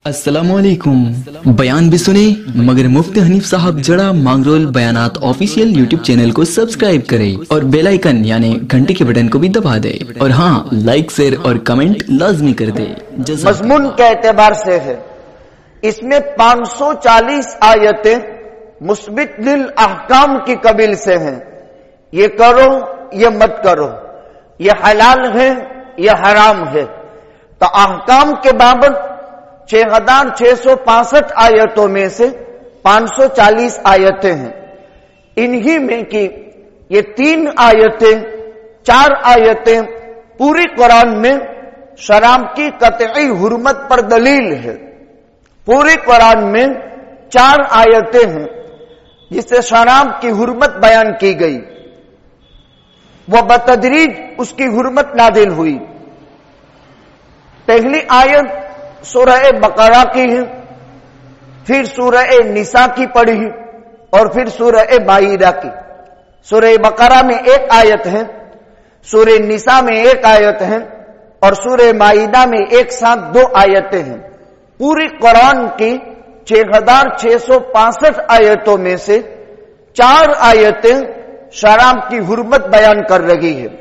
अस्सलामुअलैकुम। बयान भी सुने मगर मुफ्ती हनीफ साहब जड़ा मांगरोल बयानात ऑफिशियल यूट्यूब चैनल को सब्सक्राइब करें और बेल आइकन यानी घंटी के बटन को भी दबा दे और हाँ, लाइक शेयर और कमेंट लाजमी कर दे। मजमून के एतबार से है, इसमें 540 आयतें मुस्बितिल अहकाम की कबील से हैं। ये करो, ये मत करो, ये हलाल है, ये हराम है। तो अहकाम के बाबत 6665 आयतों में से 540 आयतें हैं। इन्हीं में की ये 3 आयतें 4 आयतें पूरी कुरान में शराब की कतई हुर्मत पर दलील है। पूरी कुरान में 4 आयतें हैं जिससे शराब की हुर्मत बयान की गई, वह बतदरीज उसकी हुर्मत नादिल हुई। पहली आयत सूरह बकरा की है, फिर सूरह निसा की पढ़ी और फिर सूरह माइदा की। सूरह बकरा में 1 आयत है, सूरह निसा में 1 आयत है और सूरह माइदा में एक साथ 2 आयतें हैं। पूरी कुरान की 6665 आयतों में से 4 आयतें शराब की हुर्मत बयान कर रही है।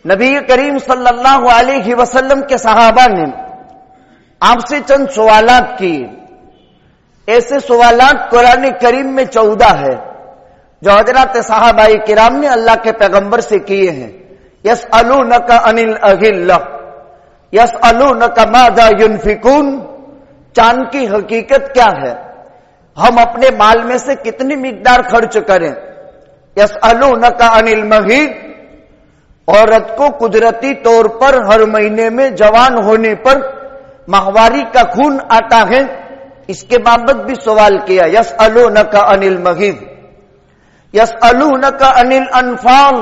नबी करीम सल्लल्लाहु अलैहि वसल्लम के सहाबा ने आपसे चंद सवालात किए। ऐसे सवालात कुरान करीम में 14 है जो हजरत सहाबाए किराम ने अल्लाह के पैगंबर से किए हैं। यसअलूनका अनिल अहिल्ला, यसअलूनका माज़ा युनफिकून, चांद की हकीकत क्या है, हम अपने माल में से कितनी मिकदार खर्च करें। यसअलूनका अनिल महीद, औरत को कुदरती तौर पर हर महीने में जवान होने पर माहवारी का खून आता है, इसके बाबत भी सवाल किया। यसअलूनका अनिल महीद, यसअलूनका अनिल अनफाल,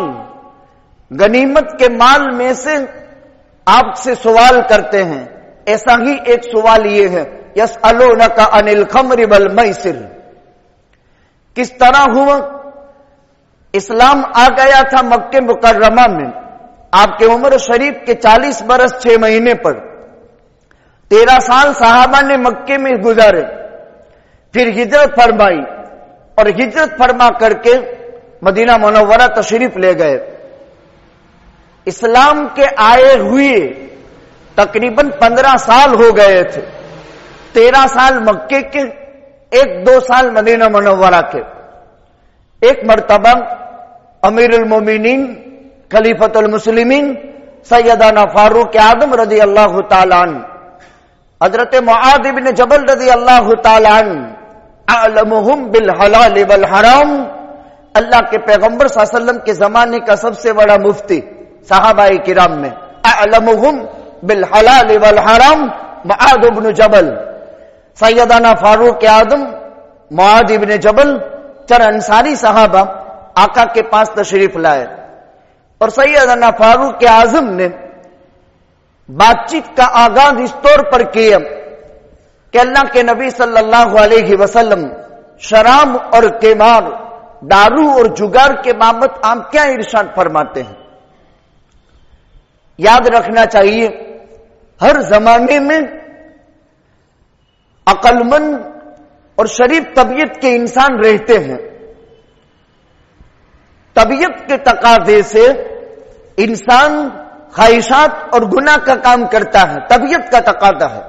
गनीमत के माल में से आपसे सवाल करते हैं। ऐसा ही एक सवाल ये है, यसअलूनका अनिल खम्रि वल मैसिर, किस तरह हुआ इस्लाम आ गया था मक्के मुकर्रमा में। आपके उम्र शरीफ के 40 बरस 6 महीने पर 13 साल सहाबा ने मक्के में गुजारे, फिर हिजरत फरमाई और हिजरत फरमा करके मदीना मुनव्वरा तशरीफ ले गए। इस्लाम के आए हुए तकरीबन 15 साल हो गए थे। 13 साल मक्के के, 1-2 साल मदीना मुनव्वरा के। एक मर्तबा अमीरुल मोमिनीन खलीफतुल मुस्लिमीन सैयदना फारूक आदम रजी अल्लाह ताला अन्हु, हजरत मुआद इब्न जबल रजी अल्लाह ताला अन्हु अअलमुहुम बिल हलाल वल हराम, अल्लाह के पैगंबर सल्लल्लाहु अलैहि वसल्लम के जमाने का सबसे बड़ा मुफ्ती सहाबाए किराम में, अअलमुहुम बिल हलाल वल हराम मुआद इब्न जबल, सैयदना फारूक आदम मुआद इब्न जबल चार अंसारी सहाबा आका के पास तशरीफ लाए और सैयदना फारूक आजम ने बातचीत का आगाज इस तौर पर किया कि अल्लाह के नबी सल्लल्लाहु अलैहि वसल्लम शराब और केमार, दारू और जुगार के बाबत आप क्या इरशाद फरमाते हैं। याद रखना चाहिए, हर जमाने में अक्लमंद और शरीफ तबीयत के इंसान रहते हैं। तबीयत के तकाजे से इंसान ख्वाहिशात और गुनाह का काम करता है, तबीयत का तकाजा है।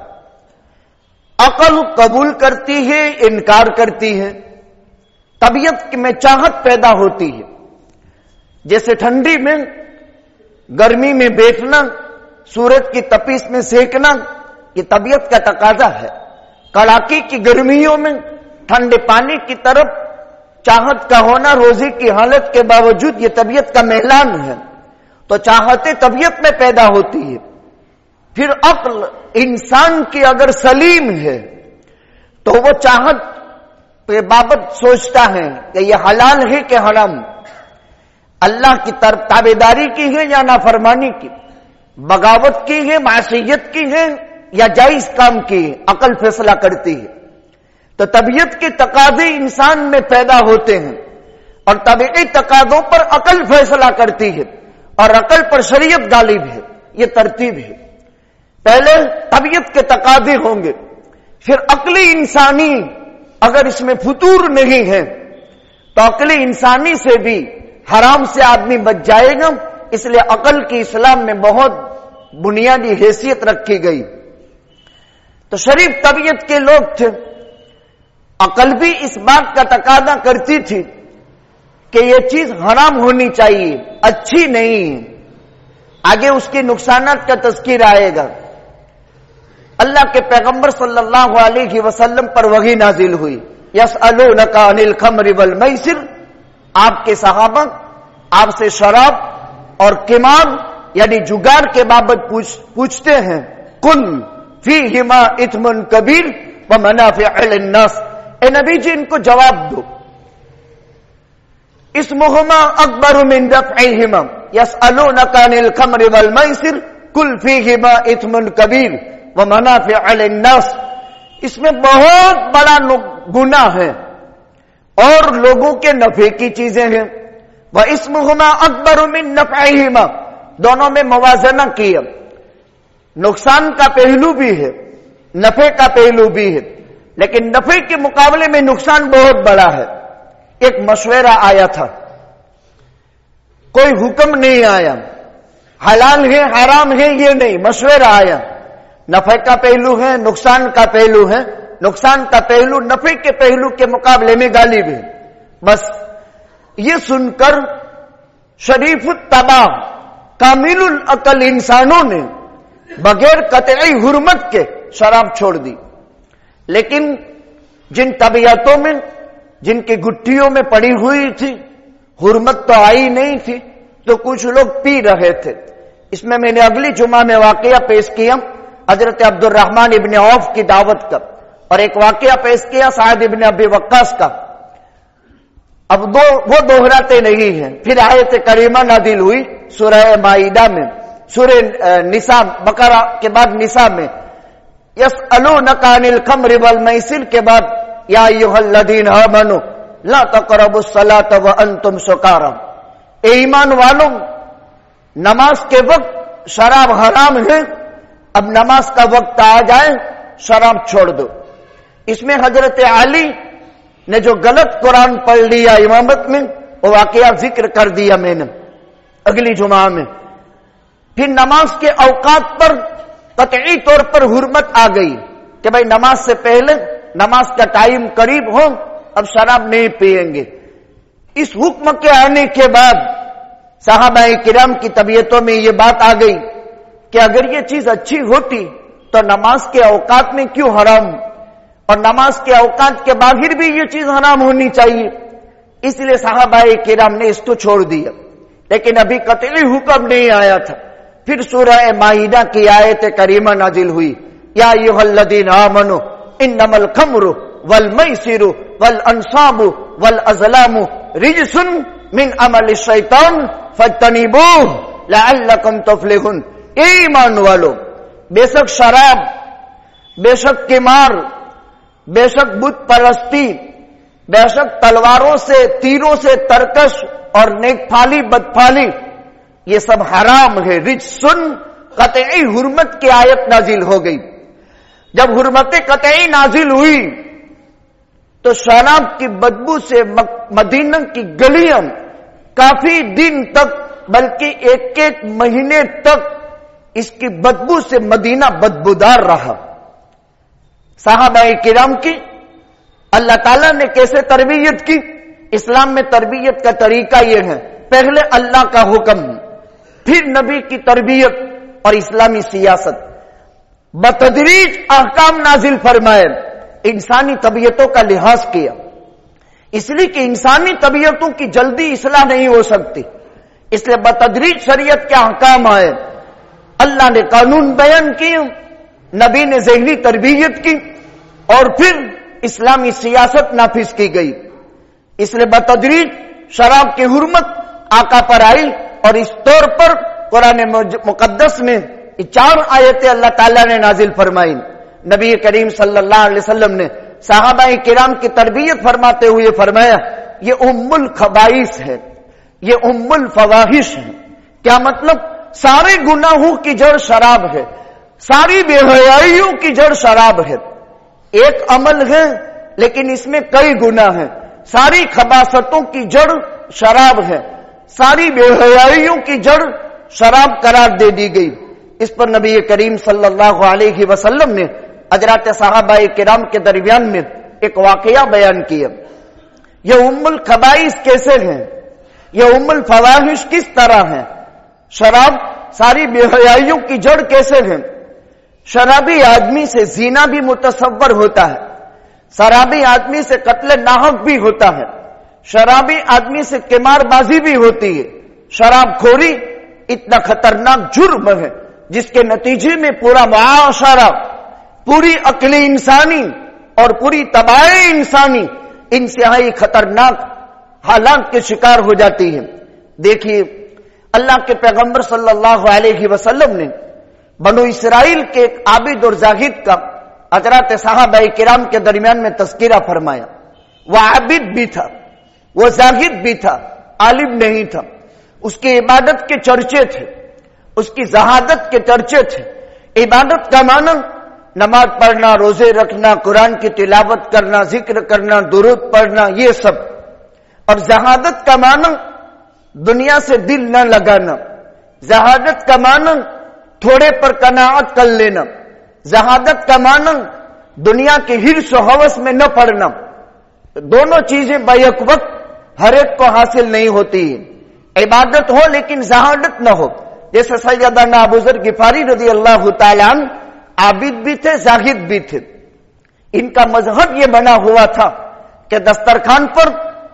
अकल कबूल करती है, इनकार करती है। तबीयत में चाहत पैदा होती है, जैसे ठंडी में गर्मी में बैठना, सूरज की तपिश में सेकना, ये तबीयत का तकाजा है। कड़ाके की गर्मियों में ठंडे पानी की तरफ चाहत का होना रोजी की हालत के बावजूद ये तबीयत का मेहलान है, तो चाहते तबीयत में पैदा होती है। फिर अक्ल इंसान की अगर सलीम है तो वो चाहत के बाबत सोचता है कि ये हलाल है कि हराम, अल्लाह की तरफ ताबेदारी की है या नाफरमानी की, बगावत की है, मासियत की है या जायज काम की है, अकल फैसला करती है। तो तबीयत के तकाजे इंसान में पैदा होते हैं और तबीयती तकादों पर अकल फैसला करती है और अकल पर शरीयत गालिब है। ये तरतीब है। پہلے طبیعت کے تقاضے ہوں گے، پھر عقلی انسانی اگر اس میں فطور نہیں ہے تو عقلی انسانی سے بھی حرام سے آدمی بچ جائے گا. اس لیے عقل کی اسلام میں بہت بنیادی حیثیت رکھی گئی. تو شریف طبیعت کے لوگ تھے، عقل بھی اس بات کا تقاضا کرتی تھی کہ یہ چیز حرام ہونی چاہیے، اچھی نہیں. آگے اس کے نقصانات کا تذکر آئے گا. اللہ کے پیغمبر صلی اللہ علیہ وسلم پر وحی نازل ہوئی. یسألونک عن الخمر والمیسر، آپ کے صحابہ آپ سے شراب اور قمار یعنی جگار کے بابت پوچھتے ہیں. قل فیہما اثم کبیر ومنافع للناس، اے نبی جی ان کو جواب دو، اسمہما اکبر من نفعہما. یسألونک عن الخمر والمیسر قل فیہما اثم کبیر ومنافع للناس، اس میں بہت بڑا گناہ ہے اور لوگوں کے نفع کی چیزیں ہیں. وَإِسْمُهُمَا أَكْبَرُ مِن نَفْعِهِمَا، دونوں میں موازنہ کیا. نقصان کا پہلو بھی ہے، نفع کا پہلو بھی ہے، لیکن نفع کے مقابلے میں نقصان بہت بڑا ہے. ایک مشورہ آیا تھا، کوئی حکم نہیں آیا، حلال ہے حرام ہے یہ نہیں، مشورہ آیا. نفع کا پہلو ہے، نقصان کا پہلو ہے. نقصان کا پہلو نفع کے پہلو کے مقابلے میں غالب ہے. بس یہ سن کر شریف الطبع کامل العقل انسانوں نے بغیر قطعی حرمت کے شراب چھوڑ دی. لیکن جن طبیعتوں میں، جن کی گٹھیوں میں پڑی ہوئی تھی، حرمت تو آئی نہیں تھی، تو کچھ لوگ پی رہے تھے. اس میں نے اگلی جمعہ میں واقعہ پیش کیا حضرت عبد الرحمن ابن عوف کی دعوت کا، اور ایک واقعہ پیش کیا سعد ابن ابی وقاص کا. اب وہ دوہراتے نہیں ہیں. پھر آیت کریمہ نازل ہوئی سورہ مائدہ میں، سورہ نساء، بقرہ کے بعد نساء میں. یسألونک عن الخمر والمیسر کے بعد یا ایھا الذین آمنوا لا تقربوا الصلاۃ وانتم سکارى، اے ایمان والوں نماز کے وقت شراب حرام ہے، اب نماز کا وقت آ جائے شراب چھوڑ دو. اس میں حضرت علی نے جو غلط قرآن پڑھ لیا امامت میں، وہ واقعہ ذکر کر دیا میں نے اگلی جمعہ میں. پھر نماز کے اوقات پر قطعی طور پر حرمت آ گئی کہ بھائی نماز سے پہلے، نماز کا ٹائم قریب ہو، اب شراب نہیں پیئیں گے. اس حکم کے آنے کے بعد صحابہ کرام کی طبیعتوں میں یہ بات آ گئی کہ اگر یہ چیز اچھی ہوتی تو نماز کے اوقات میں کیوں حرام، اور نماز کے اوقات کے باہر بھی یہ چیز حرام ہونی چاہیے. اس لیے صحابہ کرام نے اس کو چھوڑ دیا. لیکن ابھی قطعی حکم نہیں آیا تھا. پھر سورہ مائدہ کی آیت کریمہ نازل ہوئی. یا ایھا الذین آمنوا انما الخمر والمیسر والانصاب والازلام رجس من عمل الشیطان فاجتنبوہ لعلکم تفلحون. اے ایمان والو، بے شک شراب، بے شک قمار، بے شک بت پرستی، بے شک تلواروں سے، تیروں سے ترکش اور نیک پھالی بد پھالی، یہ سب حرام ہے. رجسن، قطعی حرمت کی آیت نازل ہو گئی. جب حرمت قطعی نازل ہوئی تو شراب کی بدبو سے مدینہ کی گلیاں کافی دن تک، بلکہ ایک ایک مہینے تک اس کی بدبو سے مدینہ بدبودار رہا. صحابہ کرام کی اللہ تعالیٰ نے کیسے تربیت کی؟ اسلام میں تربیت کا طریقہ یہ ہے، پہلے اللہ کا حکم، پھر نبی کی تربیت اور اسلامی سیاست. بتدریج احکام نازل فرمائے، انسانی طبیعتوں کا لحاظ کیا، اس لیے کہ انسانی طبیعتوں کی جلدی اصلاح نہیں ہو سکتی، اس لیے بتدریج شریعت کے احکام آئے. اللہ نے قانون بیان کیے، نبی نے ذہنی تربیت کی، اور پھر اسلامی سیاست نافذ کی گئی. اس لیے بتدریج شراب کی حرمت آقا پر آئی، اور اس طور پر قرآن مقدس میں 4 آیتیں اللہ تعالیٰ نے نازل فرمائی. نبی کریم صلی اللہ علیہ وسلم نے صحابہ کرام کی تربیت فرماتے ہوئے فرمایا، یہ ام الخبائث ہے، یہ ام الفواحش ہے. کیا مطلب؟ سارے گناہوں کی جڑ شراب ہے. सारी बेहयाइयों की जड़ शराब है। एक अमल है लेकिन इसमें कई गुना है। सारी खबासतों की जड़ शराब है। सारी बेहयाइयों की जड़ शराब करार दे दी गई। इस पर नबी करीम सल्लल्लाहु अलैहि वसल्लम ने हजरात सहाबाए किराम के दरमियान में एक वाकया बयान किया। यह उम्मुल खबाइस कैसे है, यह उम्मुल फवाहिश किस तरह है, शराब सारी बेहयाइयों की जड़ कैसे है। शराबी आदमी से जीना भी मुतसव्वर होता है, शराबी आदमी से कत्ल नाहक भी होता है, शराबी आदमी से किमारबाजी भी होती है। शराबखोरी इतना खतरनाक जुर्म है जिसके नतीजे में पूरा मुआशरा, पूरी अक्ली इंसानी और पूरी तबाही इंसानी इंतहाई खतरनाक हालात के शिकार हो जाती है। देखिए, अल्लाह के पैगंबर सल्लल्लाहु अलैहि वसल्लम ने बनु इसराइल के एक आबिद और जाहिद का हजरात सहाबाए किराम के दरमियान में तज़किरा फरमाया। वह आबिद भी था, वह जाहिद भी था, आलिम नहीं था। उसकी इबादत के चर्चे थे, उसकी जहादत के चर्चे थे। इबादत का माना नमाज पढ़ना, रोजे रखना, कुरान की तिलावत करना, जिक्र करना, दुरूद पढ़ना, ये सब। और जहादत का माना दुनिया से दिल न लगाना, जहादत का माना थोड़े पर कनाअत कर लेना, जहादत का माना दुनिया के हिर्स और हवस में न पड़ना। दोनों चीजें बैक वक्त हर एक को हासिल नहीं होती है। इबादत हो लेकिन जहादत न हो। जैसे सैयदना अबू ज़र गिफारी रज़ी अल्लाह तआला अन्हु आबिद भी थे, जाहिद भी थे। इनका मजहब ये बना हुआ था कि दस्तरखान पर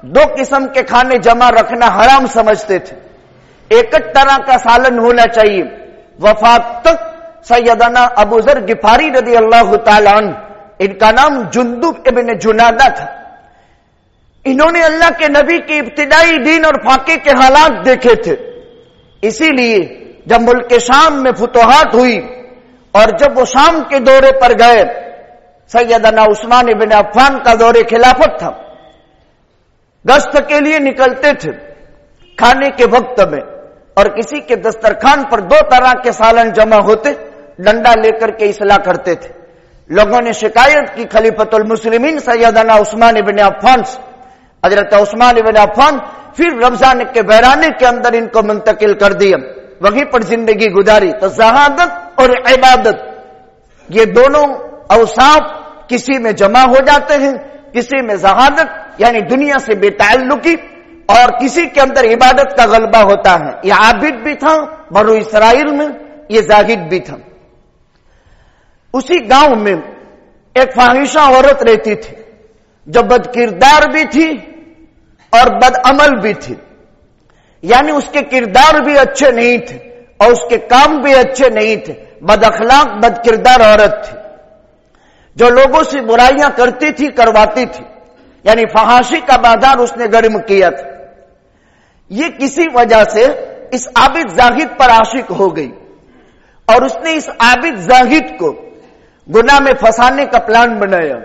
दो किस्म के खाने जमा रखना हराम समझते थे। एक तरह का सालन होना चाहिए। वफात तक सैयदना अबू ज़र गिफारी रज़ी अल्लाह तआला अन्हु, इनका नाम जुंदुब इब्न जुनादा था। इन्होंने अल्लाह के नबी के इब्तिदाई दीन और फाके के हालात देखे थे। इसीलिए जब मुल्क शाम में फुतुहात हुई और जब वो शाम के दौरे पर गए, सैयदना उस्मान इब्न अफ़्फ़ान का दौरे खिलाफत था, गश्त के लिए निकलते थे खाने के वक्त में, और किसी के दस्तरखान पर दो तरह के सालन जमा होते, डंडा लेकर के इसलाह करते थे। लोगों ने शिकायत की खलीफतुल मुस्लिमीन सैयदना उस्मान इब्न अफ़्फ़ान से। हजरत उस्मान इब्न अफ़्फ़ान फिर रमजान के बहराने के अंदर इनको मुंतकिल कर दिया, वहीं पर जिंदगी गुजारी। तो जहादत और इबादत ये दोनों अवसाफ किसी में जमा हो जाते हैं, किसी में जहादत यानी दुनिया से बेताल्लुकी, और किसी के अंदर इबादत का गलबा होता है। ये आबिद भी था बनु इसराइल में, ये जाहिद भी था। उसी गांव में एक फाहिशा औरत रहती थी जो बदकिरदार भी थी और बदअमल भी थी। यानी उसके किरदार भी अच्छे नहीं थे और उसके काम भी अच्छे नहीं थे। बदअखलाक बदकिरदार औरत थी जो लोगों से बुराइयां करती थी, करवाती थी। यानी फहाशी का बाजार उसने गर्म किया था। ये किसी वजह से इस आबिद जाहिद पर आशिक हो गई और उसने इस आबिद जाहिद को गुनाह में फंसाने का प्लान बनाया।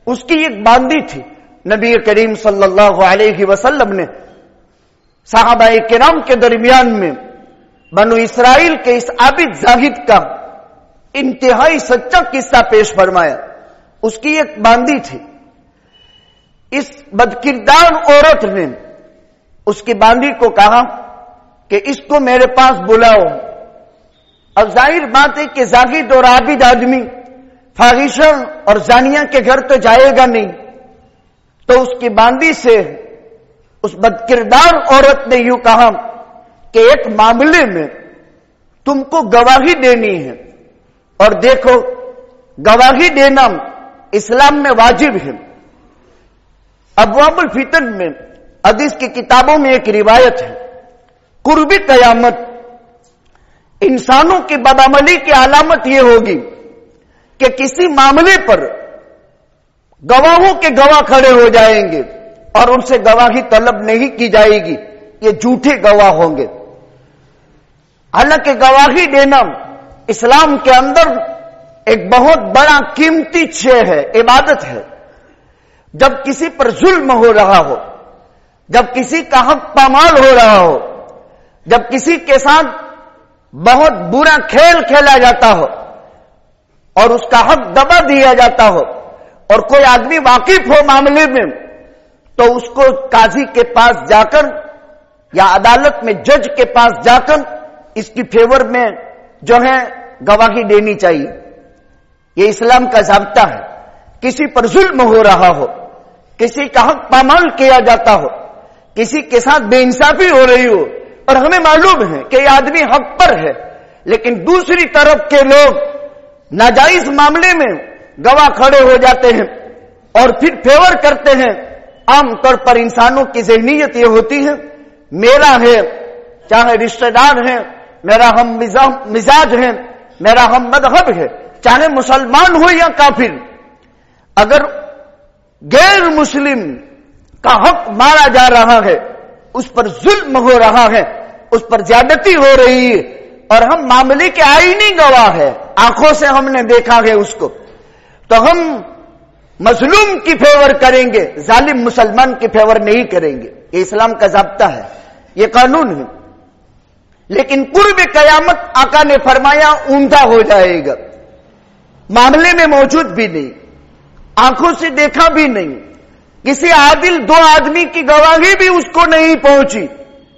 उसकी एक बांदी थी। नबी करीम सल्लल्लाहु अलैहि वसल्लम ने सहाबाए किराम के दरमियान में बनु इसराइल के इस आबिद जाहिद का इंतहाई सच्चा किस्सा पेश फरमाया। उसकी एक बांदी थी। इस बदकिरदार औरत ने उसकी बांदी को कहा कि इसको मेरे पास बुलाओ। अब जाहिर बात है कि जाहिद और आबिद आदमी फाहिशा और जानिया के घर तो जाएगा नहीं। तो उसकी बांदी से उस बदकिरदार औरत ने यूं कहा कि एक मामले में तुमको गवाही देनी है, और देखो गवाही देना इस्लाम में वाजिब है। अबवाबुल फितन में हदीस की किताबों में एक रिवायत है, कुर्बी कयामत इंसानों की बदअमली की अलामत यह होगी कि किसी मामले पर गवाहों के गवाह खड़े हो जाएंगे और उनसे गवाही तलब नहीं की जाएगी, ये झूठे गवाह होंगे। हालांकि गवाही देना इस्लाम के अंदर एक बहुत बड़ा कीमती शय है, इबादत है। जब किसी पर जुल्म हो रहा हो, जब किसी का हक पामाल हो रहा हो, जब किसी के साथ बहुत बुरा खेल खेला जाता हो, اور اس کا حق دبا دیا جاتا ہو اور کوئی آدمی واقف ہو معاملے میں تو اس کو قاضی کے پاس جا کر یا عدالت میں جج کے پاس جا کر اس کی فیور میں جو ہے گواہی دینی چاہیے. یہ اسلام کا ضابطہ ہے. کسی پر ظلم ہو رہا ہو, کسی کا حق پامال کیا جاتا ہو, کسی کے ساتھ بے انصافی ہو رہی ہو اور ہمیں معلوم ہے کہ یہ آدمی حق پر ہے, لیکن دوسری طرف کے لوگ ناجائز معاملے میں گواہ کھڑے ہو جاتے ہیں اور پھر فیور کرتے ہیں. عام طور پر انسانوں کی ذہنیت یہ ہوتی ہے میرا ہے, چاہے رشتہ دار ہے, میرا ہم مزاج ہے, میرا ہم مذہب ہے, چاہے مسلمان ہو یا کافر, اگر غیر مسلم کا حق مارا جا رہا ہے, اس پر ظلم ہو رہا ہے, اس پر زیادتی ہو رہی ہے اور ہم معاملے کے آئینی گواہ ہے, آنکھوں سے ہم نے دیکھا ہے اس کو, تو ہم مظلوم کی فیور کریں گے, ظالم مسلمان کی فیور نہیں کریں گے. یہ اسلام کا ضابطہ ہے, یہ قانون ہے. لیکن قرب قیامت آقا نے فرمایا اوندا ہو جائے گا, معاملے میں موجود بھی نہیں, آنکھوں سے دیکھا بھی نہیں, کسی عادل دو آدمی کی گواہی بھی اس کو نہیں پہنچی,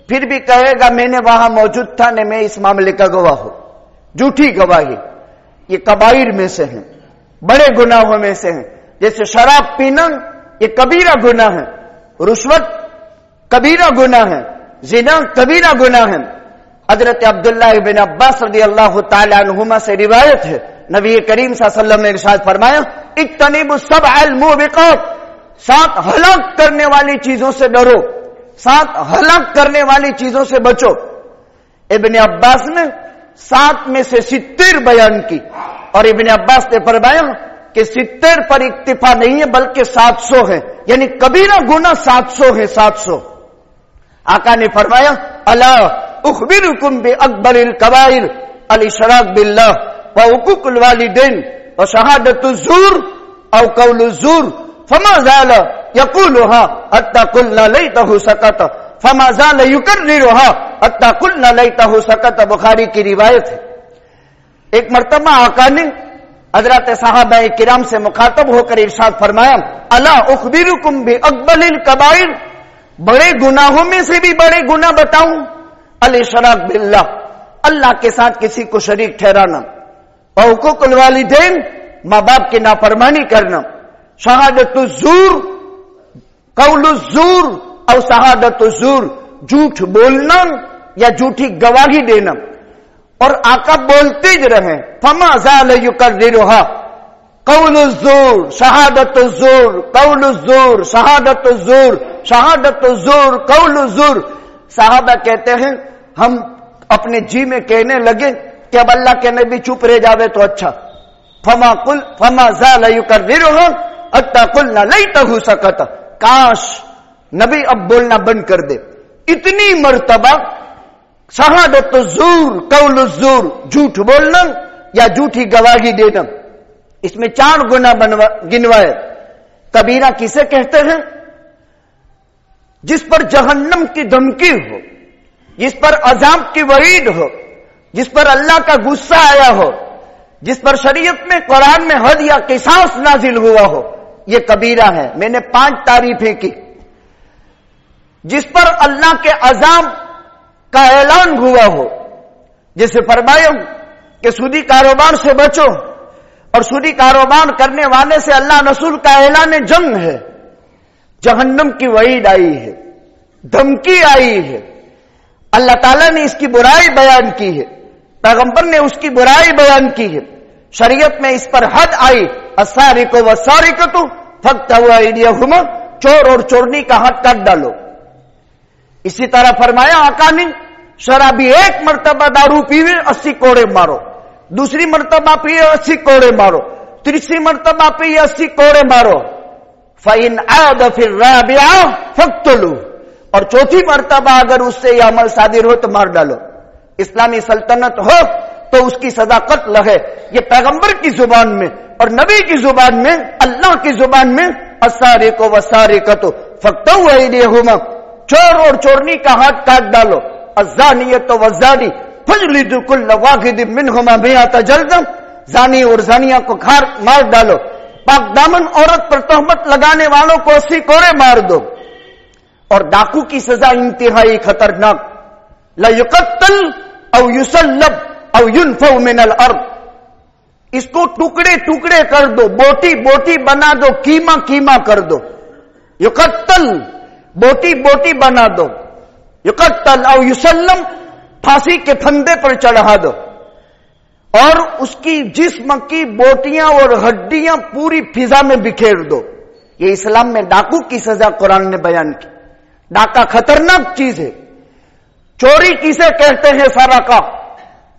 پھر بھی کہے گا میں نے وہاں موجود تھا نہ میں اس معاملے کا گواہ ہوں. جھوٹی گواہی یہ کبائر میں سے ہیں, بڑے گناہوں میں سے ہیں. جیسے شراب پینا یہ کبیرہ گناہ ہے, رشوت کبیرہ گناہ ہے, زنا کبیرہ گناہ ہے. حضرت عبداللہ بن عباس رضی اللہ تعالی عنہما سے روایت ہے, نبی کریم صلی اللہ علیہ وسلم نے ارشاد فرمایا اجتنبوا السبع الموبقات, 7 ہلاک کرنے والی چیزوں سے ڈرو, 7 ہلاک کرنے والی چیزوں سے بچو. ابن عباس نے 7 میں سے 70 بیان کی اور ابن عباس نے فرمایا کہ 70 پر اکتفا نہیں ہے بلکہ 700 ہے, یعنی کبیرہ گناہ 700 ہے, 700. آقا نے فرمایا الا اخبرکم باکبر الکبائر الاشراک باللہ وحقوق الوالدین وشہادۃ الزور او قول الزور فما زال یقولها حتى قلنا لیتہ سکت فما زال یکررها حتى قلنا لیتہ سکت. بخاری کی روایت ہے. ایک مرتبہ آقا نے حضرات صحابہ کرام سے مخاطب ہو کر ارشاد فرمایا الا اخبرکم باکبر الکبائر, بڑے گناہوں میں سے بھی بڑے گناہ بتاؤں, الاشراک باللہ, اللہ کے ساتھ کسی کو شریک ٹھہرانا, حقوق الوالدین, ماں باپ کی نافرمانی کرنا, شہادت الزور, قول الزور اور شہادت الزور, جھوٹ بولنا یا جھوٹی گواہی دینا. اور آقا بولتے ہی رہے فما زال یکررها قول الزور شہادت الزور قول الزور شہادت الزور شہادت الزور قول الزور. صحابہ کہتے ہیں ہم اپنے جی میں کہنے لگے کہ اب اللہ کے نبی چپ رہ جاوے تو اچھا. فما زال یکررها حتى قلنا لیتہ سکت, کاش نبی اب بولنا بند کر دے. اتنی مرتبہ شہادت الزور قول الزور, جھوٹ بولنا یا جھوٹی گواہی دینا, اس میں 4 گناہ گنوائے. کبیرہ کسے کہتے ہیں؟ جس پر جہنم کی دھمکی ہو, جس پر عذاب کی وعید ہو, جس پر اللہ کا غصہ آیا ہو, جس پر شریعت میں قرآن میں حد یا قصاص نازل ہوا ہو, یہ کبیرہ ہے. میں نے 5 تعریفیں کی. جس پر اللہ کے عذاب کا اعلان ہوا ہو, جیسے فرمایا کہ سودی کاروبار سے بچو, اور سودی کاروبار کرنے والے سے اللہ رسول کا اعلان جنگ ہے. جہنم کی وعید آئی ہے, دھمکی آئی ہے, اللہ تعالیٰ نے اس کی برائی بیان کی ہے, پیغمبر نے اس کی برائی بیان کی ہے, شریعت میں اس پر حد آئی السارق والسارقۃ فاقطعوا ایدیہما, چور اور چورنی کا ہاتھ کاٹ ڈالو. اسی طرح فرمایا آقا نے شرابی ایک مرتبہ دارو پیوے 80 کوڑے مارو, دوسری مرتبہ پیے 80 کوڑے مارو, تیسری مرتبہ پیے 80 کوڑے مارو. فَإِنْ عَادَ فِي الرَّابِعَةِ فَاقْتُلُوهُ, اور چوتھی مرتبہ اگر اس سے یہ عمل صادر ہو تو مار ڈالو. اسلامی سلطنت ہو تو اس کی سزا قتل ہے. یہ پیغمبر کی زبان میں اور نبی کی زبان میں, اللہ کی زبان میں السارق والسارقۃ فاقطعوا ایدیہما, چور اور چورنی کا ہاتھ کاٹ ڈالو. الزانیۃ والزانی فاجلدوا کل واحد منہما 100 جلدہ, जानी और जानिया को मार डालो, पाक दामन औरत पर तहमत लगाने वालों को 80 कोड़े मार दो। और डाकू की सजा इंतहाई खतरनाक, ला युकत्तल औ युसल्लब औ युनफौ मिनल अर्द, इसको टुकड़े टुकड़े कर दो, बोटी बोटी बना दो, कीमा कीमा कर दो। युकत्तल बोटी बोटी बना दो, युकत्तल औ युसल्लम फांसी के फंदे पर चढ़ा दो, और उसकी जिस्म की बोटियां और हड्डियां पूरी फिजा में बिखेर दो। ये इस्लाम में डाकू की सजा कुरान ने बयान की। डाका खतरनाक चीज है। चोरी किसे कहते हैं? सराका।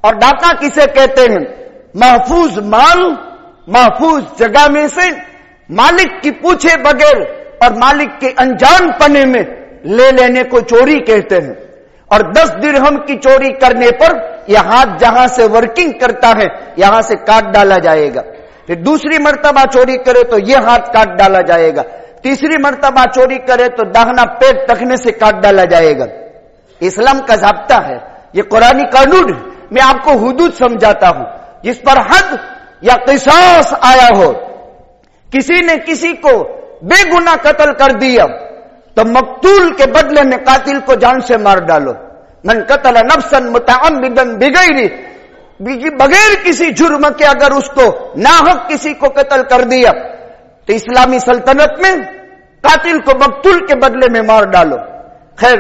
और डाका किसे कहते हैं? महफूज माल महफूज जगह में से मालिक की पूछे बगैर और मालिक के अनजान पने में ले लेने को चोरी कहते हैं। और 10 दिरहम की चोरी करने पर यह हाथ जहां से वर्किंग करता है यहां से काट डाला जाएगा। फिर दूसरी मर्तबा चोरी करे तो यह हाथ काट डाला जाएगा, तीसरी मर्तबा चोरी करे तो दाहिना पैर टखने से काट डाला जाएगा। इस्लाम का ज़ाब्ता है, ये कुरानी कानून है। मैं आपको हुदूद समझाता हूं, जिस पर हद या किसास आया हो, किसी ने किसी को बेगुनाह कत्ल कर दिया तो मकतूल के बदले में कातिल को जान से मार डालो। मन कतल नफ्सन मुतअम्मिदन बिगैरी, बगैर किसी जुर्म के अगर उसको नाहक किसी को कत्ल कर दिया तो इस्लामी सल्तनत में कातिल को मकतूल के बदले में मार डालो। खैर,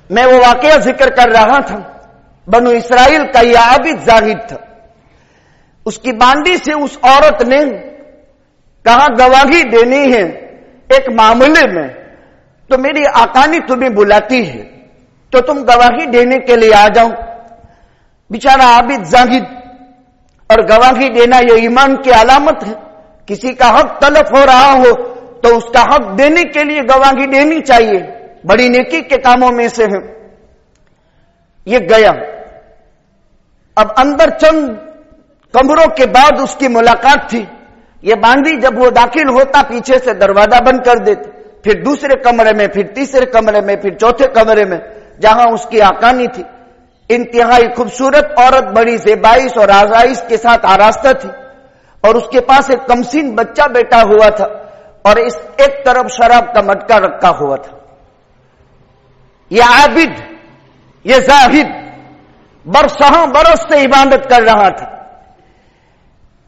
मैं वो वाकया जिक्र कर रहा था, बनु इसराइल का यह आबिद जाहिद था। उसकी बांडी से उस औरत ने कहा गवाही देनी है एक मामले में, तो मेरी आकानी तुम्हें बुलाती है तो तुम गवाही देने के लिए आ जाओ। बेचारा आबिद जाहिद, और गवाही देना यह ईमान की अलामत है। किसी का हक तलफ हो रहा हो तो उसका हक देने के लिए गवाही देनी चाहिए, बड़ी नेकी के कामों में से है। ये गया। अब अंदर चंद कमरों के बाद उसकी मुलाकात थी। ये बांदी जब वो दाखिल होता पीछे से दरवाजा बंद कर देते, फिर दूसरे कमरे में, फिर तीसरे कमरे में, फिर चौथे कमरे में जहां उसकी आकानी थी। इंतहाई खूबसूरत औरत, बड़ी ज़ेबाइश और आज़ाइश के साथ आरास्ता थी, और उसके पास एक कमसीन बच्चा बैठा हुआ था, और इस एक तरफ शराब का मटका रखा हुआ था। यह आबिद, यह जाहिद बरसों बरस से इबादत कर रहा था।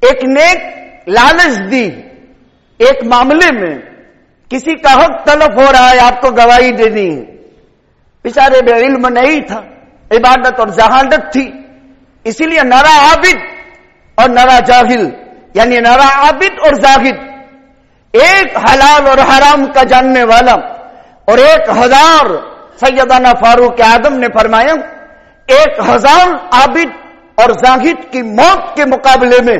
एक नेक लालच दी, एक मामले में किसी का हक तलब हो रहा है, आपको गवाही देनी है। बेचारे में इल्म नहीं था, इबादत और जहालत थी, इसीलिए नरा आबिद और नरा जाहिल, यानी नरा आबिद और जाहिद, एक हलाल और हराम का जानने वाला और 1000 सैयदाना फारूक आदम ने फरमाया 1000 आबिद और जाहिद की मौत के मुकाबले में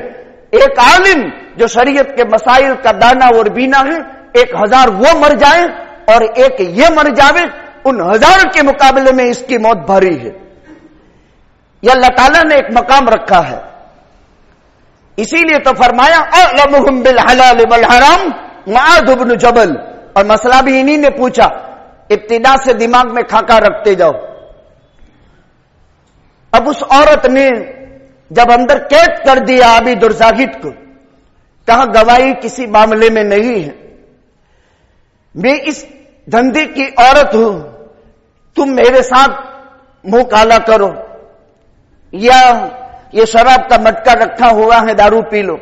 एक आलिम जो शरीयत के मसाइल का दाना और बीना है, 1000 वो मर जाए और एक ये मर जावे, उन 1000 के मुकाबले में इसकी मौत भारी है। यह अल्लाह ताला ने एक मकाम रखा है। इसीलिए तो फरमाया अअलमुहुम बिल हलाल वल हराम मुआद इब्न जबल, और मसला भी इन्हीं ने पूछा। इब्तिदा से दिमाग में खाका रखते जाओ। अब उस औरत ने जब अंदर कैद कर दिया आबिद और जाहिद को, कहा गवाही किसी मामले में नहीं है, मैं इस धंधे की औरत हूं, तुम मेरे साथ मुंह काला करो, या ये शराब का मटका रखा हुआ है दारू पी लो,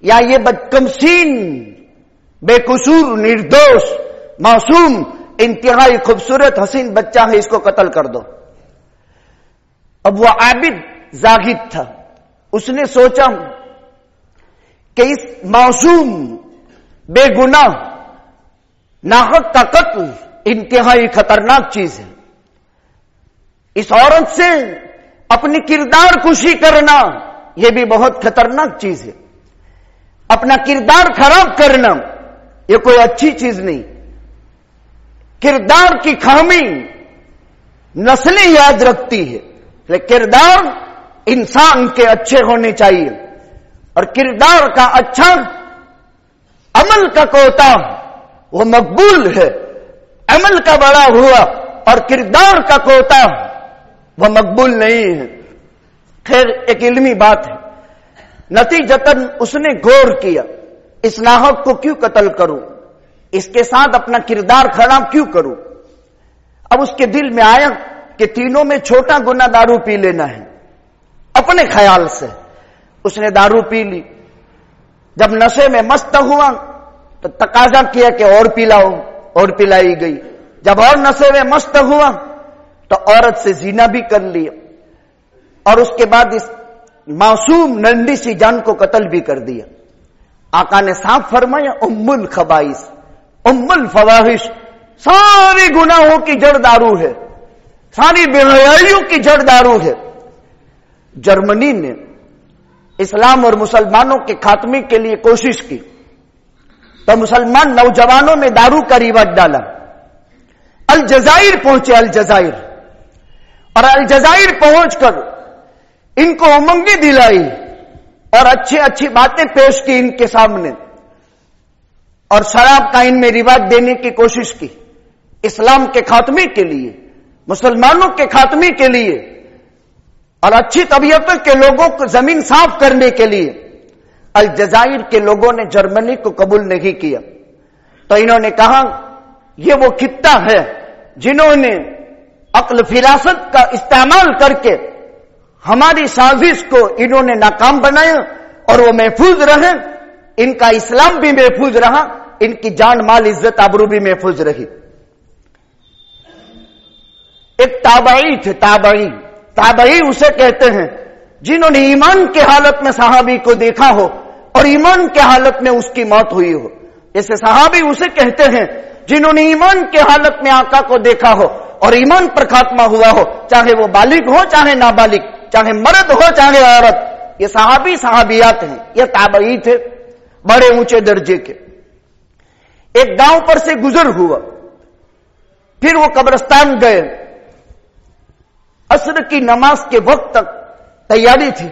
या ये बदकमसीन बेकसूर निर्दोष मासूम इंतहाई खूबसूरत हसीन बच्चा है, इसको कत्ल कर दो। अब वो आबिद जाहिद था, उसने सोचा कि इस मासूम बेगुनाह नाहक का कत्ल इंतहाई खतरनाक चीज है। इस औरत से अपनी किरदार कुशी करना यह भी बहुत खतरनाक चीज है। अपना किरदार खराब करना यह कोई अच्छी चीज नहीं। किरदार की खामी नस्लें याद रखती है, लेकिन किरदार इंसान के अच्छे होने चाहिए, और किरदार का अच्छा अमल का कोता वो मकबूल है। अमल का बड़ा हुआ और किरदार का कोता वह मकबूल नहीं है। खैर, एक इल्मी बात है, नतीजतन उसने गौर किया, इस नाहक को क्यों कत्ल करूं, इसके साथ अपना किरदार खराब क्यों करूं। अब उसके दिल में आया कि तीनों में छोटा गुना दारू पी लेना है। अपने ख्याल से उसने दारू पी ली। जब नशे में मस्त हुआ तो तकाजा किया कि और पिलाओ, और पिलाई गई। जब और नशे में मस्त हुआ तो औरत से जीना भी कर लिया, और उसके बाद इस मासूम नंदी सी जान को कत्ल भी कर दिया। आका ने साफ फरमाया, उम्मुल खबाइस, उम्मुल फवाहिश, सारी गुनाहों की जड़ दारू है, सारी बेहयाइयों की जड़ दारू है। जर्मनी ने इस्लाम और मुसलमानों के खात्मे के लिए कोशिश की तो मुसलमान नौजवानों में दारू का रिवाज डाला। अलजजाइर पहुंचे, अलजजाइर, और अलजजाइर पहुंचकर इनको उमंगी दिलाई और अच्छी अच्छी बातें पेश की इनके सामने, और शराब का इनमें रिवाज देने की कोशिश की। इस्लाम के खात्मे के लिए, मुसलमानों के खात्मे के लिए और अच्छी तबीयतों के लोगों को जमीन साफ करने के लिए अलजजाइर के लोगों ने जर्मनी को कबूल नहीं किया। तो इन्होंने कहा, ये वो खित्ता है जिन्होंने अक्ल फिरासत का इस्तेमाल करके हमारी साजिश को इन्होंने नाकाम बनाया, और वो महफूज रहे, इनका इस्लाम भी महफूज रहा, इनकी जान माल इज्जत आबरू भी महफूज रही। एक ताबई थे, ताबई, ताबई उसे कहते हैं जिन्होंने ईमान के हालत में सहाबी को देखा हो और ईमान के हालत में उसकी मौत हुई हो। जैसे सहाबी उसे कहते हैं जिन्होंने ईमान के हालत में आका को देखा हो और ईमान पर खात्मा हुआ हो, चाहे वो बालिग हो चाहे नाबालिग, चाहे मर्द हो चाहे औरत। ये सहाबी सहाबियात हैं, ये ताबई थे, बड़े ऊंचे दर्जे के। एक गांव पर से गुजर हुआ, फिर वो कब्रिस्तान गए। असर की नमाज के वक्त तक तैयारी थी,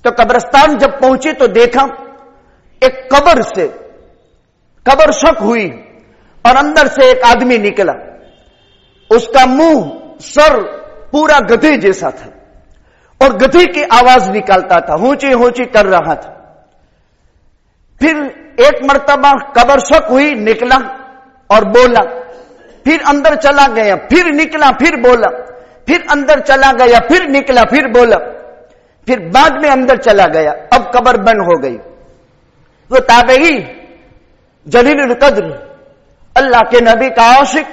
तो कब्रिस्तान जब पहुंचे तो देखा एक कब्र से कब्र शक हुई और अंदर से एक आदमी निकला। उसका मुंह, सर पूरा गधे जैसा था और गधे की आवाज निकालता था, ऊंची ऊंची कर रहा था। फिर एक मर्तबा कब्र शक हुई, निकला और बोला, फिर अंदर चला गया, फिर निकला, फिर बोला, फिर अंदर चला गया, फिर निकला, फिर बोला, फिर बाद में अंदर चला गया। अब कब्र बंद हो गई। वो ताबई जलीलुल कद्र, अल्लाह के नबी का आशिक,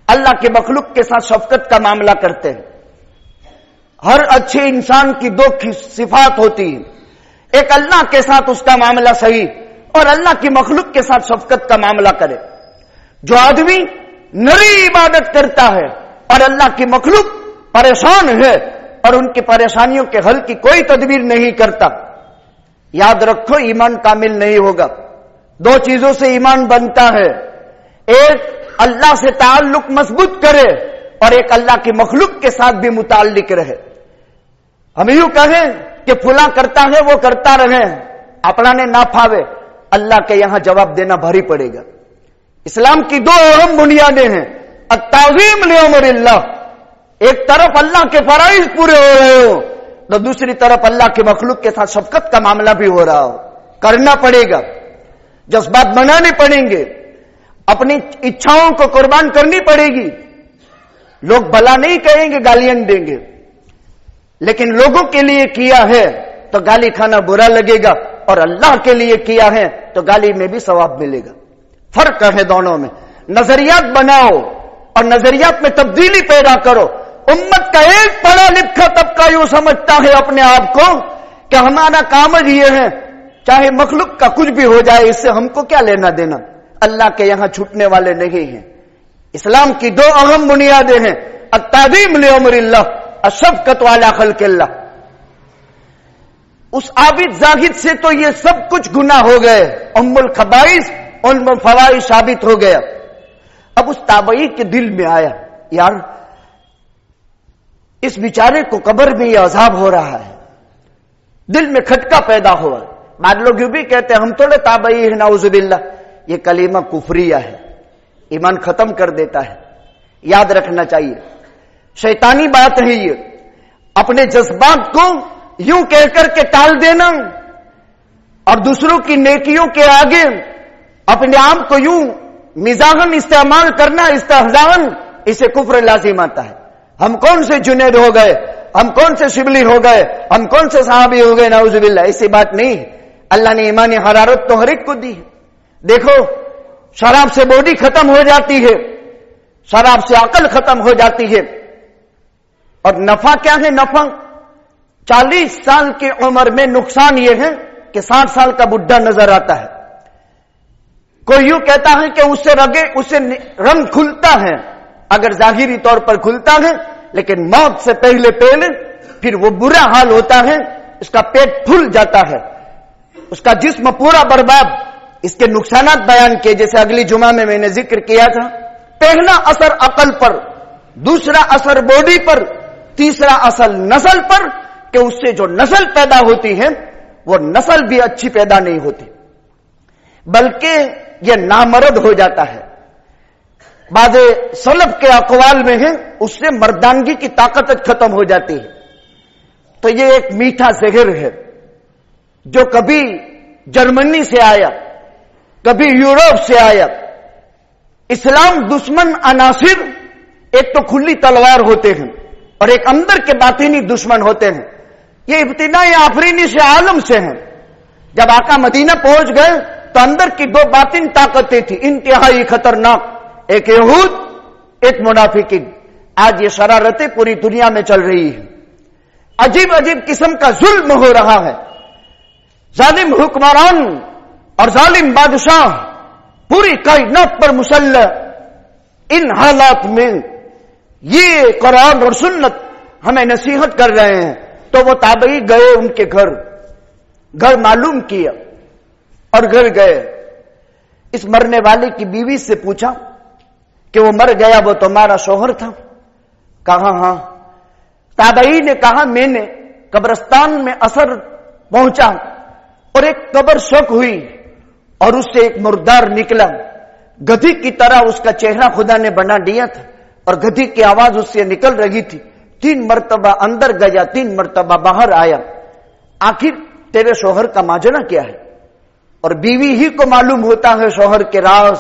अल्लाह के मखलूक के साथ शफकत का मामला करते हैं। हर अच्छे इंसान की दो सिफात होती है, एक अल्लाह के साथ उसका मामला सही और अल्लाह की मखलूक के साथ शफकत का मामला करे। जो आदमी नरी इबादत करता है और अल्लाह की मखलूक परेशान है और उनकी परेशानियों के हल की कोई तदबीर नहीं करता, याद रखो ईमान कामिल नहीं होगा। दो चीजों से ईमान बनता है, एक अल्लाह से ताल्लुक मजबूत करे और एक अल्लाह की मखलूक के साथ भी मुताल्लिक रहे। हम यूं कहें कि फुला करता है वो करता रहे, अपना ने ना फावे, अल्लाह के यहां जवाब देना भारी पड़ेगा। इस्लाम की दो अहम बुनियादें हैं, अत्ताज़ीम लिअमरिल्लाह, एक तरफ अल्लाह के फराइज पूरे हो रहे हो तो दूसरी तरफ अल्लाह के मखलूक के साथ शफकत का मामला भी हो रहा हो। करना पड़ेगा, जज्बात बनाने पड़ेंगे, अपनी इच्छाओं को कुर्बान करनी पड़ेगी। लोग भला नहीं कहेंगे, गालियां देंगे, लेकिन लोगों के लिए किया है तो गाली खाना बुरा लगेगा और अल्लाह के लिए किया है तो गाली में भी सवाब मिलेगा। फर्क है दोनों में। नजरियात बनाओ और नजरियात में तब्दीली पैदा करो। उम्मत का एक पढ़ा लिखा तबका यूं समझता है अपने आप को कि हमारा काम ये है, चाहे मखलूक का कुछ भी हो जाए इससे हमको क्या लेना देना। अल्लाह के यहां छूटने वाले नहीं हैं। इस्लाम की दो अहम बुनियादें हैं, अत्ताज़ीम लिअमरिल्लाह, अशफ़क़त अला ख़ल्क़िल्लाह। उस आबिद जाहिद से तो ये सब कुछ गुनाह हो गए, उम्मुल खबाइस उम्मुल फवाहिश साबित हो गया। अब उस ताबई के दिल में आया, यार इस बेचारे को कब्र में ये अजाब हो रहा है। दिल में खटका पैदा हुआ। बाद लोग यूं भी कहते हैं हम थोड़े ताबई है, नाउज़ुबिल्लाह, ये कलीमा कुफरिया है, ईमान खत्म कर देता है। याद रखना चाहिए, शैतानी बात है ये। अपने जज्बात को यूं कहकर के टाल देना और दूसरों की नेकियों के आगे अपने आप को यूं मिजाहन इस्तेमाल करना, इस्तेहजान, इसे कुफ्र लाजिम आता है। हम कौन से जुनैद हो गए, हम कौन से शिबली हो गए, हम कौन से सहाबी हो गए, नाउजुबिल्लाह, ऐसी बात नहीं है। अल्लाह ने ईमानी हरारत तो हर एक को दी है। देखो, शराब से बॉडी खत्म हो जाती है, शराब से अकल खत्म हो जाती है। और नफा क्या है? नफा 40 साल की उम्र में नुकसान यह है कि 60 साल का बुढ़ा नजर आता है। कोई यूं कहता है कि उससे रंग खुलता है, अगर जाहिरी तौर पर खुलता है, लेकिन मौत से पहले फिर वो बुरा हाल होता है, उसका पेट फूल जाता है, उसका जिस्म पूरा बर्बाद। इसके नुकसानात बयान किए, जैसे अगली जुमा में मैंने जिक्र किया था। पहला असर अकल पर, दूसरा असर बॉडी पर, तीसरा असर नस्ल पर, कि उससे जो नस्ल पैदा होती है वो नस्ल भी अच्छी पैदा नहीं होती, बल्कि यह नामर्द हो जाता है। बाज़े सलफ के अक़वाल में है, उससे मर्दानगी की ताकत खत्म हो जाती है। तो यह एक मीठा जहर है जो कभी जर्मनी से आया, कभी यूरोप से आया। इस्लाम दुश्मन अनासिर एक तो खुली तलवार होते हैं और एक अंदर के बातिनी दुश्मन होते हैं। ये इब्तिदाई आफरीनी से आलम से हैं। जब आका मदीना पहुंच गए तो अंदर की दो बातिन ताकतें थी इंतहाई खतरनाक, एक यहूद, एक मुनाफिकीन। आज ये शरारतें पूरी दुनिया में चल रही है। अजीब अजीब किस्म का जुल्म हो रहा है। जालिम हुक्मरान और जालिम बादशाह पूरी कायनात पर मुसल्लह। इन हालात में ये कुरान और सुन्नत हमें नसीहत कर रहे हैं। तो वो ताबई गए उनके घर मालूम किया और घर गए। इस मरने वाले की बीवी से पूछा कि वो मर गया, वो तुम्हारा शौहर था? कहा हां। ताबई ने कहा मैंने कब्रिस्तान में असर पहुंचा और एक कब्र शक हुई और उससे एक मुर्दार निकला। गधी की तरह उसका चेहरा खुदा ने बना दिया था और गधी की आवाज उससे निकल रही थी। 3 मर्तबा अंदर गया, 3 मर्तबा बाहर आया। आखिर तेरे शौहर का माजरा क्या है? और बीवी ही को मालूम होता है शौहर के राज।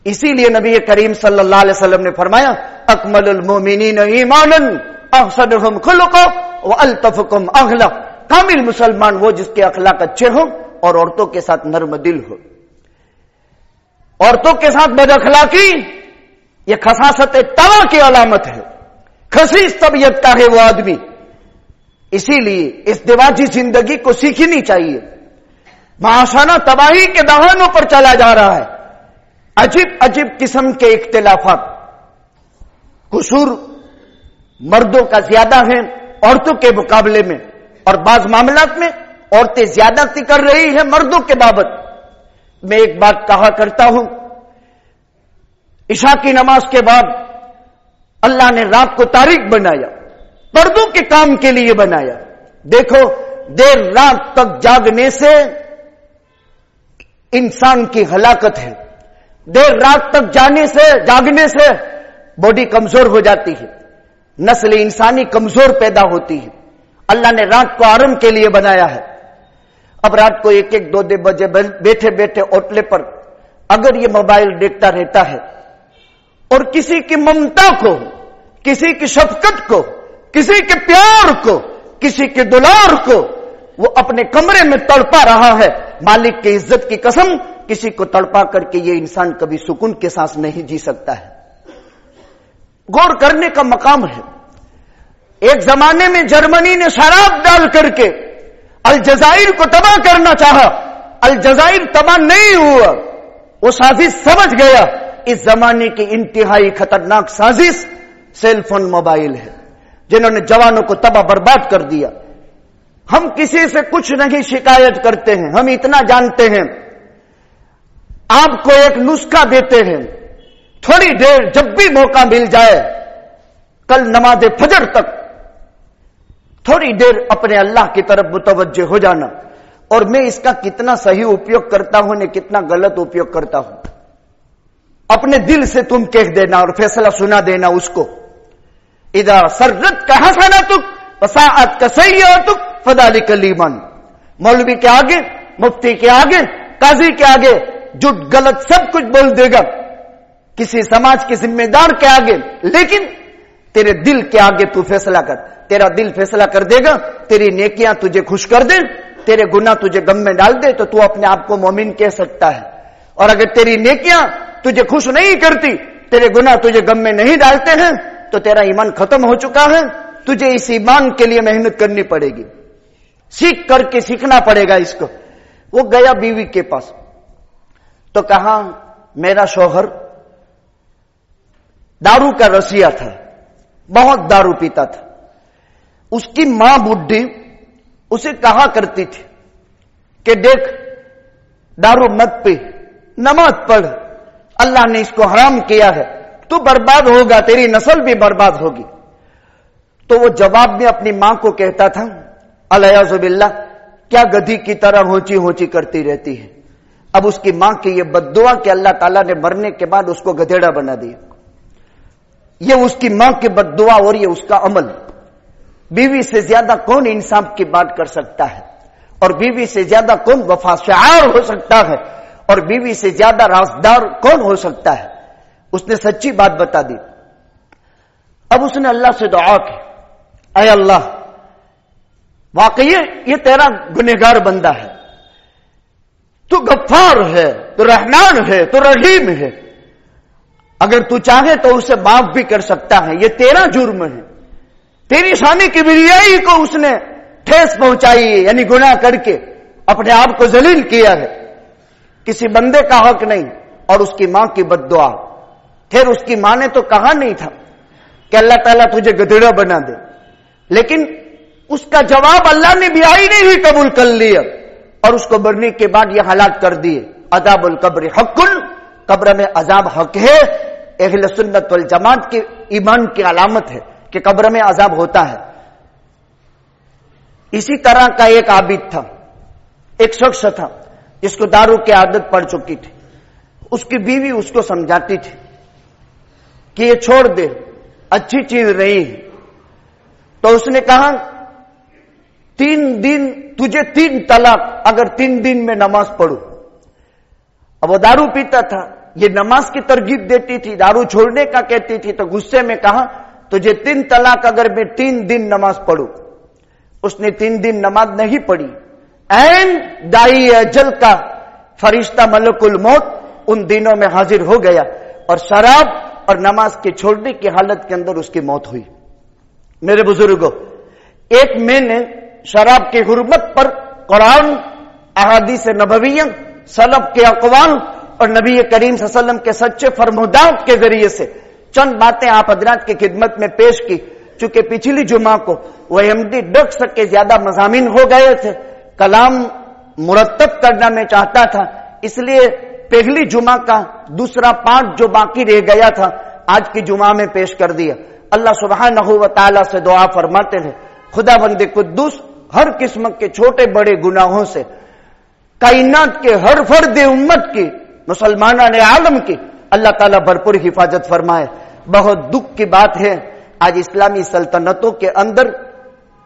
इसीलिए नबी करीम सल्लल्लाहु अलैहि वसल्लम ने फरमाया, अकमलुल मोमिनीन ईमानन अहसनुहुम खुलुक़ा व अल्तफुकुम अखलाक़। कामिल मुसलमान वो जिसके अखलाक अच्छे हो और औरतों के साथ नर्म दिल हो। औरतों के साथ बदअखलाकी यह खसासत तवा की अलामत है। खसीस तबीयत का है वो आदमी। इसीलिए इस दिवाजी जिंदगी को सीखनी चाहिए। माशाना तबाही के दहानों पर चला जा रहा है। अजीब अजीब किस्म के इख्तिलाफात। कुसूर मर्दों का ज्यादा है औरतों के मुकाबले में, और बाज मामलात में औरतें ज्यादती कर रही है मर्दों के बाबत। मैं एक बात कहा करता हूं, इशा की नमाज के बाद अल्लाह ने रात को तारीख बनाया, पर्दों के काम के लिए बनाया। देखो, देर रात तक जागने से इंसान की हलाकत है। देर रात तक जागने से बॉडी कमजोर हो जाती है, नस्ल इंसानी कमजोर पैदा होती है। अल्लाह ने रात को आराम के लिए बनाया है। अब रात को 1-1, 2-2 बजे बैठे बैठे ओटले पर अगर ये मोबाइल देखता रहता है और किसी की ममता को, किसी की शफकत को, किसी के प्यार को, किसी के दुलार को वो अपने कमरे में तड़पा रहा है, मालिक की इज्जत की कसम, किसी को तड़पा करके ये इंसान कभी सुकून के सांस नहीं जी सकता है। गौर करने का मकाम है। एक जमाने में जर्मनी ने शराब डाल करके अलजाइर को तबाह करना चाहा। अलजाइर तबाह नहीं हुआ, वो साजिश समझ गया। इस जमाने की इंतहाई खतरनाक साजिश सेलफोन मोबाइल है, जिन्होंने जवानों को तबाह बर्बाद कर दिया। हम किसी से कुछ नहीं शिकायत करते हैं, हम इतना जानते हैं। आपको एक नुस्खा देते हैं, थोड़ी देर जब भी मौका मिल जाए, कल नमाज फजर तक थोड़ी देर अपने अल्लाह की तरफ मुतवज्जे हो जाना। और मैं इसका कितना सही उपयोग करता हूं ने कितना गलत उपयोग करता हूं, अपने दिल से तुम कह देना और फैसला सुना देना उसको। इदा सर्रत का हसनतुक वसाअत का सय्यतुक फदालिक ईमान। मौलवी के आगे, मुफ्ती के आगे, काजी के आगे झूठ गलत सब कुछ बोल देगा, किसी समाज के जिम्मेदार के आगे, लेकिन तेरे दिल के आगे तू फैसला कर। तेरा दिल फैसला कर देगा, तेरी नेकियां तुझे खुश कर दे, तेरे गुनाह तुझे गम में डाल दे, तो तू अपने आप को मोमिन कह सकता है। और अगर तेरी नेकियां तुझे खुश नहीं करती, तेरे गुनाह तुझे गम में नहीं डालते हैं, तो तेरा ईमान खत्म हो चुका है। तुझे इस ईमान के लिए मेहनत करनी पड़ेगी, सीख करके सीखना पड़ेगा इसको। वो गया बीवी के पास, तो कहा मेरा शौहर दारू का रसिया था, बहुत दारू पीता था। उसकी मां बुढ़ी उसे कहा करती थी कि देख दारू मत पी, नमाज पढ़, अल्लाह ने इसको हराम किया है, तू बर्बाद होगा, तेरी नस्ल भी बर्बाद होगी। तो वो जवाब में अपनी मां को कहता था, अलयाजुबिल्लाह, क्या गधी की तरह होची होची करती रहती है। अब उसकी मां की ये बद्दुआ कि अल्लाह ताला ने मरने के बाद उसको गधेड़ा बना दिया, ये उसकी मां की बद्दुआ और ये उसका अमल। बीवी से ज्यादा कौन इंसाफ की बात कर सकता है, और बीवी से ज्यादा कौन वफाशार हो सकता है, और बीवी से ज्यादा राजदार कौन हो सकता है। उसने सच्ची बात बता दी। अब उसने अल्लाह से दुआ की, ऐ अल्लाह, वाकई ये तेरा गुनहगार बंदा है, तू गफ्फार है, तू रहमान है, तू रहीम है, अगर तू चाहे तो उसे माफ भी कर सकता है, ये तेरा जुर्म है। तेरी शान की बिरियाई को उसने ठेस पहुंचाई है, यानी गुनाह करके अपने आप को जलील किया है, किसी बंदे का हक नहीं। और उसकी मां की बद्दुआ। फिर उसकी मां ने तो कहा नहीं था कि अल्लाह ताला तुझे गधेड़ा बना दे, लेकिन उसका जवाब अल्लाह ने भी आई नहीं कबूल कर लिया, और उसको मरने के बाद ये हालात कर दिए। अज़ाबुल कब्र हक़्क़ुन, कब्र में अजाब हक है। अहले सुन्नत वल जमात के ईमान की अलामत है कि कब्र में अजाब होता है। इसी तरह का एक आबिद था, एक शख्स था जिसको दारू की आदत पड़ चुकी थी। उसकी बीवी उसको समझाती थी कि ये छोड़ दे, अच्छी चीज नहीं है। तो उसने कहा 3 दिन तुझे 3 तलाक, अगर 3 दिन में नमाज पढ़ू। अब वो दारू पीता था, ये नमाज की तरगीब देती थी, दारू छोड़ने का कहती थी, तो गुस्से में कहा तुझे 3 तलाक अगर मैं 3 दिन नमाज पढ़ू। उसने 3 दिन नमाज नहीं पढ़ी। ऐन दाई अजल का फरिश्ता मलकुल मौत उन दिनों में हाजिर हो गया, और शराब और नमाज के छोड़ने की हालत के अंदर उसकी मौत हुई। मेरे बुजुर्गों, एक मैंने शराब की हुर्मत पर कुरान, अहादीस नबविय्या, सलफ के अक़वाल और नबी करीम सल्लल्लाहु अलैहि वसल्लम के सच्चे फरमादात के जरिए से चंद बातें आप हजरात की खिदमत में पेश की। चूंकि पिछली जुमा को वहमदी 10 के ज्यादा मज़ामीन हो गए थे, कलाम मुरत्तब करना मैं चाहता था, इसलिए पहली जुमा का दूसरा पार्ट जो बाकी रह गया था आज की जुमा में पेश कर दिया। अल्लाह सुब्हानहू व तआला से दुआ फरमाते हैं, खुदा बंदे कुद्दूस हर किस्म के छोटे बड़े गुनाहों से कायनात के हर फर्द उम्मत की, मुसलमान ने आलम की अल्लाह ताला भरपूर हिफाजत फरमाए। बहुत दुख की बात है, आज इस्लामी सल्तनतों के अंदर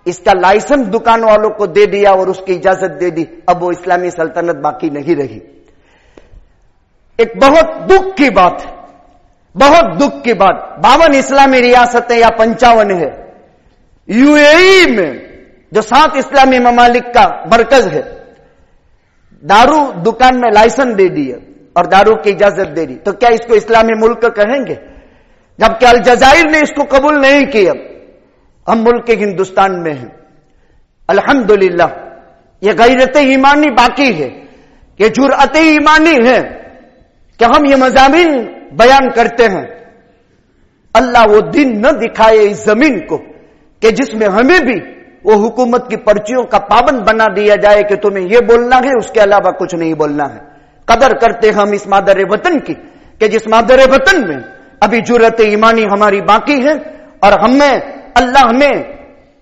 इसका लाइसेंस दुकान वालों को दे दिया और उसकी इजाजत दे दी, अब वो इस्लामी सल्तनत बाकी नहीं रही। एक बहुत दुख की बात है, बहुत दुख की बात। 52 इस्लामी रियासतें या 55 है। यूएई में जो 7 इस्लामी ममालिक का मरकज है, दारू दुकान में लाइसेंस दे दिया और दारू की इजाजत दे दी, तो क्या इसको इस्लामी मुल्क कहेंगे? जबकि अलजायर ने इसको कबूल नहीं किया। हम मुल्क हिंदुस्तान में हैं, अल्हम्दुलिल्लाह। ये गैरत ईमानी बाकी है, ये जुर्अत ईमानी है कि हम ये मज़ामीन बयान करते हैं। अल्लाह वो दिन न दिखाए इस जमीन को कि जिसमें हमें भी वो हुकूमत की पर्चियों का पाबंद बना दिया जाए कि तुम्हें ये बोलना है, उसके अलावा कुछ नहीं बोलना है। कदर करते हम इस मादर वतन की कि जिस मादर वतन में अभी जुर्अत ईमानी हमारी बाकी है, और हमें अल्लाह ने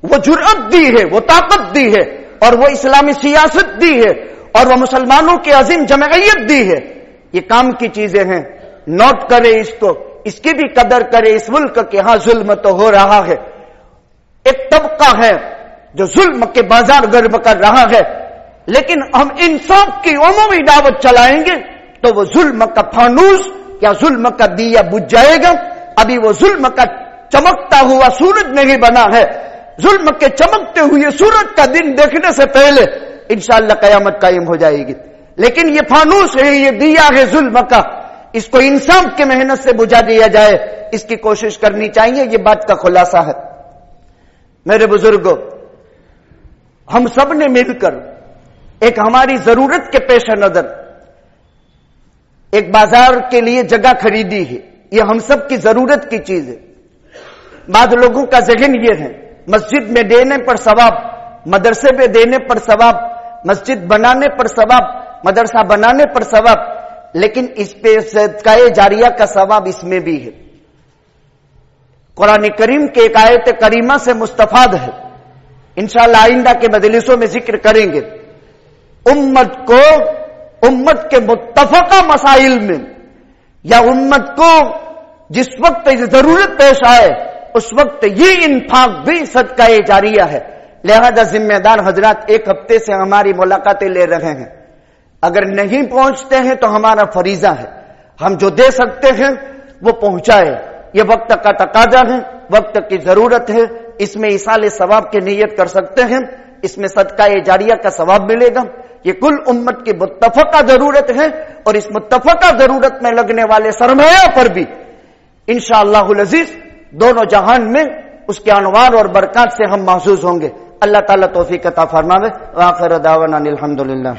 वो जुर्अत दी है, वो ताकत दी है, और वो इस्लामी सियासत दी है, और वो मुसलमानों की अजीम जमइयत दी है। ये काम की चीजें हैं, नोट करे इसको, इसकी भी कदर करे। इस मुल्क के यहां जुल्म तो हो रहा है, ایک طبقہ ہے جو ظلم کے بازار گرم کر رہا ہے، لیکن ہم انصاف کی عمومی دعوت چلائیں گے تو وہ ظلم کا فانوس یا ظلم کا دیا بجھ جائے گا۔ ابھی وہ ظلم کا چمکتا ہوا سورج نہیں بنا ہے، ظلم کے چمکتے ہوئے سورج کا دن دیکھنے سے پہلے انشاءاللہ قیامت قائم ہو جائے گی، لیکن یہ فانوس ہے، یہ دیا ہے ظلم کا، اس کو انصاف کی محنت سے بجھا دیا جائے، اس کی کوشش کرنی چاہیے۔ یہ بات کا خلاصہ ہے۔ میرے بزرگوں، ہم سب نے مل کر ایک ہماری ضرورت کے پیش نظر ایک بازار کے لیے جگہ خریدی ہے، یہ ہم سب کی ضرورت کی چیز ہے۔ بعض لوگوں کا ذہن یہ ہے مسجد میں دینے پر ثواب، مدرسے میں دینے پر ثواب، مسجد بنانے پر ثواب، مدرسہ بنانے پر ثواب، لیکن اس پہ صدقہ جاریہ کا ثواب اس میں بھی ہے۔ قرآن کریم کے ایک آیت کریمہ سے مستفاد ہے، انشاءاللہ آئندہ کے مجلسوں میں ذکر کریں گے۔ امت کے متفقہ مسائل میں یا امت کو جس وقت ضرورت پیش آئے اس وقت یہ انفاق بھی صدقہ جاریہ ہے۔ لہذا ذمہ دار حضرات ایک ہفتے سے ہماری ملاقاتیں لے رہے ہیں، اگر نہیں پہنچتے ہیں تو ہمارا فریضہ ہے ہم جو دے سکتے ہیں وہ پہنچائے۔ یہ وقت کا تقاضا ہے، وقت کی ضرورت ہے، اس میں ایصال ثواب کی نیت کر سکتے ہیں، اس میں صدقہ جاریہ کا ثواب ملے گا۔ یہ کل امت کی متفقہ ضرورت ہے، اور اس متفقہ ضرورت میں لگنے والے سرمایہ پر بھی انشاءاللہ العزیز دونوں جہان میں اس کے انوار اور برکات سے ہم محظوظ ہوں گے۔ اللہ تعالیٰ توفیق عطا فرماوے۔ وآخر دعوانا الحمدللہ۔